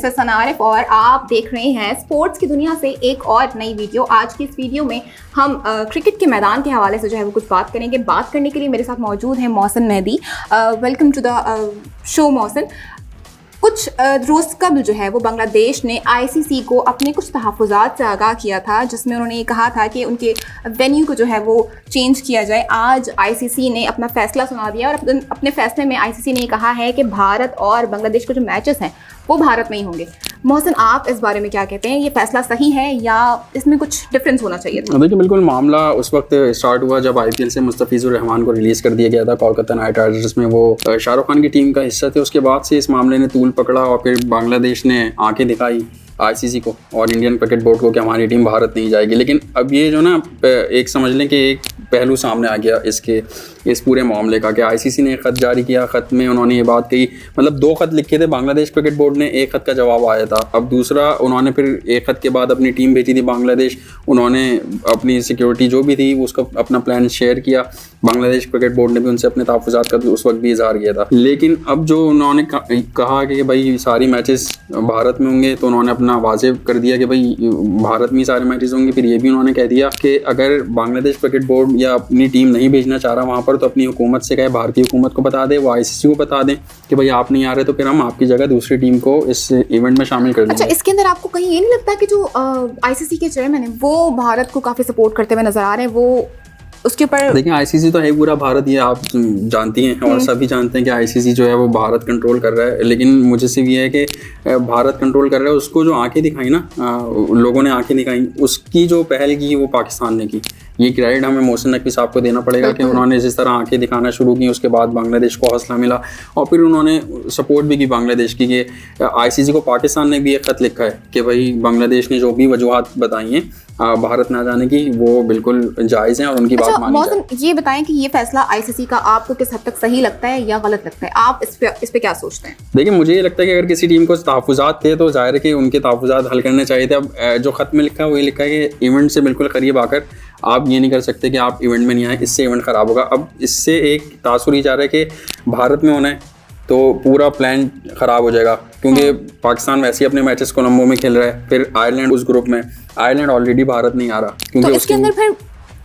Is सना आरिफ और आप देख रहे हैं स्पोर्ट्स की दुनिया से एक और नई वीडियो। आज की इस वीडियो में हम क्रिकेट के मैदान के हवाले से जो है वो कुछ बात करेंगे। बात करने के लिए मेरे साथ मौजूद है Mohsin Mehdi. Welcome to the show Mohsin. कुछ रोज़ कबल जो है वो बांग्लादेश ने आईसीसी को अपने कुछ तहफ़्फ़ुज़ात से आगाह किया था, जिसमें उन्होंने ये कहा था कि उनके वेन्यू को जो है वो चेंज किया जाए। आज आईसीसी ने अपना फ़ैसला सुना दिया और अपने फ़ैसले में आईसीसी ने कहा है कि भारत और बांग्लादेश के जो मैचेस हैं वो भारत में ही होंगे। मोहसिन, आप इस बारे में क्या कहते हैं? ये फ़ैसला सही है या इसमें कुछ डिफरेंस होना चाहिए था? देखिए, बिल्कुल मामला उस वक्त स्टार्ट हुआ जब आईपीएल से मुस्तफ़िज़ुर रहमान को रिलीज़ कर दिया गया था कोलकाता नाइट राइडर्स में। वो शाहरुख खान की टीम का हिस्सा थे। उसके बाद से इस मामले ने तूल पकड़ा और फिर बांग्लादेश ने आंखें दिखाई आईसीसी को और इंडियन क्रिकेट बोर्ड को कि हमारी टीम भारत नहीं जाएगी। लेकिन अब ये जो ना एक समझ लें कि एक पहलू सामने आ गया इस पूरे मामले का कि आईसीसी ने एक ख़त जारी किया। ख़त में उन्होंने ये बात कही, मतलब 2 ख़त लिखे थे बांग्लादेश क्रिकेट बोर्ड ने, एक ख़त का जवाब आया था। अब दूसरा उन्होंने फिर एक ख़त के बाद अपनी टीम भेजी थी बांग्लादेश। उन्होंने अपनी सिक्योरिटी जो भी थी उसका अपना प्लान शेयर किया। बांग्लादेश क्रिकेट बोर्ड ने भी उनसे अपने तहफ़्फ़ुज़ात का उस वक्त भी इजहार किया था। लेकिन अब जो उन्होंने कहा कि भाई सारी मैचेस भारत में होंगे, तो उन्होंने अपना वाज़ेह कर दिया कि भाई भारत में सारे मैचेस होंगे। फिर ये भी उन्होंने कह दिया कि अगर बांग्लादेश क्रिकेट बोर्ड या अपनी टीम नहीं भेजना चाह रहा वहाँ पर, तो अपनी हुकूमत से कहे, भारतीय हुकूमत को बता दे, वो आईसीसी को बता दें कि भाई आप नहीं आ रहे तो फिर हम आपकी जगह दूसरी टीम को इस इवेंट में शामिल कर देंगे। अच्छा, इसके अंदर आपको कहीं ये नहीं लगता कि जो आईसीसी के चेयरमैन है वो भारत को काफ़ी सपोर्ट करते हुए नजर आ रहे हैं? वो उसके ऊपर देखिए, आईसीसी तो है पूरा भारत, ये आप जानती हैं और सभी जानते हैं कि आईसीसी जो है वो भारत कंट्रोल कर रहा है। लेकिन मुझे सिर्फ ये है कि भारत कंट्रोल कर रहा है, उसको जो आंखें दिखाई ना, लोगों ने आंखें दिखाई, उसकी जो पहल की वो पाकिस्तान ने की। ये क्रेडिट हमें मोहसिन नकवी साहब को देना पड़ेगा कि उन्होंने जिस तरह आंखें दिखाना शुरू की, उसके बाद बांग्लादेश को हौसला मिला और फिर उन्होंने सपोर्ट भी की बांग्लादेश की। कि आईसीसी को पाकिस्तान ने भी एक ख़त लिखा है कि भाई बांग्लादेश ने जो भी वजूहात बताई हैं भारत ना जाने की, वो बिल्कुल जायज़ हैं और उनकी बात मानी जाए। ये बताएं कि ये फैसला आईसीसी का आपको किस हद तक सही लगता है या गलत लगता है? आप इस पे क्या सोचते हैं? देखिए, मुझे ये लगता है कि अगर किसी टीम को तहफ़्फ़ुज़ात थे तो ज़ाहिर है कि उनके तहफ़्फ़ुज़ात हल करने चाहिए थे। अब जो ख़त में लिखा है वो ये लिखा है कि इवेंट से बिल्कुल करीब आकर आप ये नहीं कर सकते कि आप इवेंट में नहीं आए, इससे इवेंट ख़राब होगा। अब इससे एक तासुर ही जा रहा है कि भारत में होना है तो पूरा प्लान ख़राब हो जाएगा, क्योंकि पाकिस्तान वैसे ही अपने मैचेस कोलंबो में खेल रहा है। फिर आयरलैंड उस ग्रुप में, आयरलैंड ऑलरेडी भारत नहीं आ रहा, क्योंकि तो इसके अंदर फिर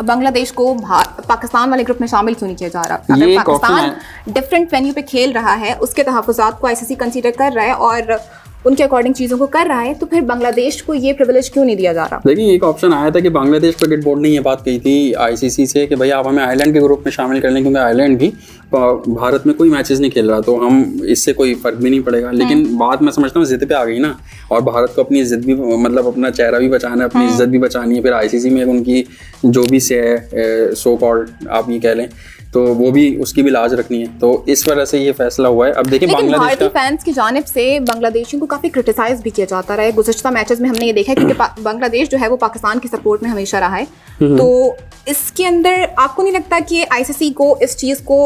बांग्लादेश को पाकिस्तान वाले ग्रुप में शामिल क्यों नहीं किया जा रहा? अगर पाकिस्तान डिफरेंट वेन्यू पे खेल रहा है, उसके तहफ़्फ़ुज़ात को आईसीसी कंसीडर कर रहा है और उनके अकॉर्डिंग चीज़ों को कर रहा है, तो फिर बांग्लादेश को ये प्रिविलेज क्यों नहीं दिया जा रहा? देखिए, एक ऑप्शन आया था कि बांग्लादेश क्रिकेट बोर्ड ने ये बात कही थी आईसीसी से कि भाई आप हमें आयरलैंड के ग्रुप में शामिल कर लें, क्योंकि आयरलैंड भी भारत में कोई मैचेस नहीं खेल रहा, तो हम इससे कोई फ़र्क भी नहीं पड़ेगा। लेकिन बात मैं समझता हूँ ज़िद पे आ गई ना, और भारत को अपनी इज्जत भी, मतलब अपना चेहरा भी बचाना है, अपनी इज्जत भी बचानी है। फिर आईसीसी में उनकी जो भी से है सो कॉल्ड आप ये कह लें, तो वो भी उसकी भी लाज रखनी है। तो इस वजह से ये फैसला हुआ है। अब देखिए, भारतीय फैंस की जानिब से बांग्लादेशियों को काफ़ी क्रिटिसाइज भी किया जाता रहा है। गुज़श्ता मैचेस में हमने ये देखा है, क्योंकि बांग्लादेश जो है वो पाकिस्तान के सपोर्ट में हमेशा रहा है। तो इसके अंदर आपको नहीं लगता कि आईसीसी को इस चीज़ को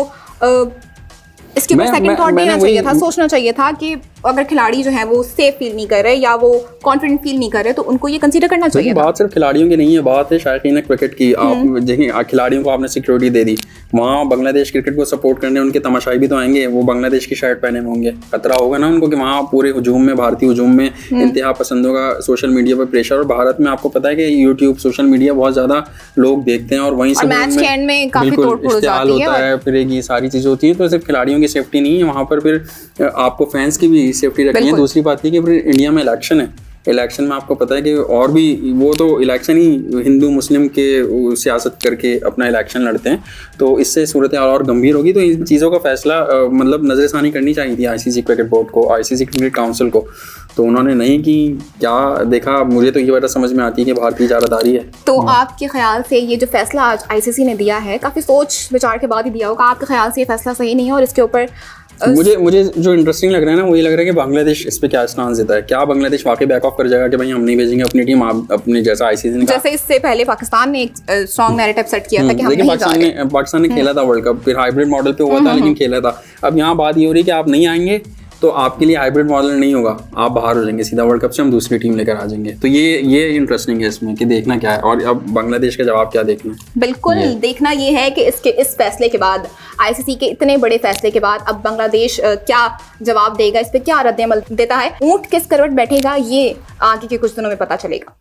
इसके ऊपर सेकंड थॉट देना चाहिए था, सोचना चाहिए था कि अगर खिलाड़ी जो है वो सेफ फील नहीं कर रहे या वो कॉन्फिडेंट फील नहीं कर रहे, तो उनको ये कंसीडर करना चाहिए था? बात सिर्फ खिलाड़ियों की नहीं है, बात है शायकीन क्रिकेट की। आप देखिए, खिलाड़ियों को आपने सिक्योरिटी दे दी, वहाँ बांग्लादेश क्रिकेट को सपोर्ट करने उनके तमाशाई भी तो आएंगे, वो बांग्लादेश की शर्ट पहने में होंगे। खतरा होगा ना उनको कि वहाँ पूरे हुजूम में, भारतीय हुजूम में इंतहा पसंदों का सोशल मीडिया पर प्रेशर। और भारत में आपको पता है कि यूट्यूब, सोशल मीडिया बहुत ज़्यादा लोग देखते हैं और वहीं से मैच के एंड में काफ़ी तोड़-फोड़ होता है, फिर ये सारी चीज़ें होती हैं। तो सिर्फ खिलाड़ियों की सेफ्टी नहीं है वहाँ पर, फिर आपको फैंस की भी सेफ्टी रखनी है। दूसरी बात है कि फिर इंडिया में इलेक्शन है, इलेक्शन में आपको पता है कि और भी वो तो इलेक्शन ही हिंदू मुस्लिम के सियासत करके अपना इलेक्शन लड़ते हैं, तो इससे सूरत हाल और गंभीर होगी। तो इन चीज़ों का फैसला मतलब नज़रसानी करनी चाहिए थी आईसीसी क्रिकेट बोर्ड को, आईसीसी क्रिकेट काउंसिल को, तो उन्होंने नहीं की। क्या देखा, मुझे तो ये वजह समझ में आती है कि भारत की इजारादारी है। तो आपके ख्याल से ये जो फैसला आज आईसीसी ने दिया है, काफ़ी सोच विचार के बाद ही दिया होगा, आपके ख्याल से ये फैसला सही नहीं है? और इसके ऊपर मुझे जो इंटरेस्टिंग लग रहा है ना, वो ये लग रहा है कि बांग्लादेश इस पे क्या स्टांस देता है। क्या बांग्लादेश वाकई बैक ऑफ कर जाएगा कि भाई हम नहीं भेजेंगे अपनी टीम, आप अपने जैसा आईसीसी ने, जैसे इससे पहले पाकिस्तान ने एक स्ट्रॉन्ग नैरेटिव सेट किया था कि हम नहीं जा रहे। पाकिस्तान ने खेला था वर्ल्ड कप, फिर हाइब्रिड मॉडल पे हुआ था, लेकिन खेला था। अब यहाँ बात ये हो रही है कि आप नहीं आएंगे तो आपके लिए हाइब्रिड मॉडल नहीं होगा, आप बाहर हो जाएंगे सीधा वर्ल्ड कप से, हम दूसरी टीम लेकर आ जाएंगे। तो ये इंटरेस्टिंग है इसमें कि देखना क्या है, और अब बांग्लादेश का जवाब क्या देखना है। बिल्कुल देखना ये है कि इस फैसले के बाद, आईसीसी के इतने बड़े फैसले के बाद अब बांग्लादेश क्या जवाब देगा, इस पर क्या रद्द अमल देता है, ऊंट किस करवट बैठेगा, ये आगे के कुछ दिनों में पता चलेगा।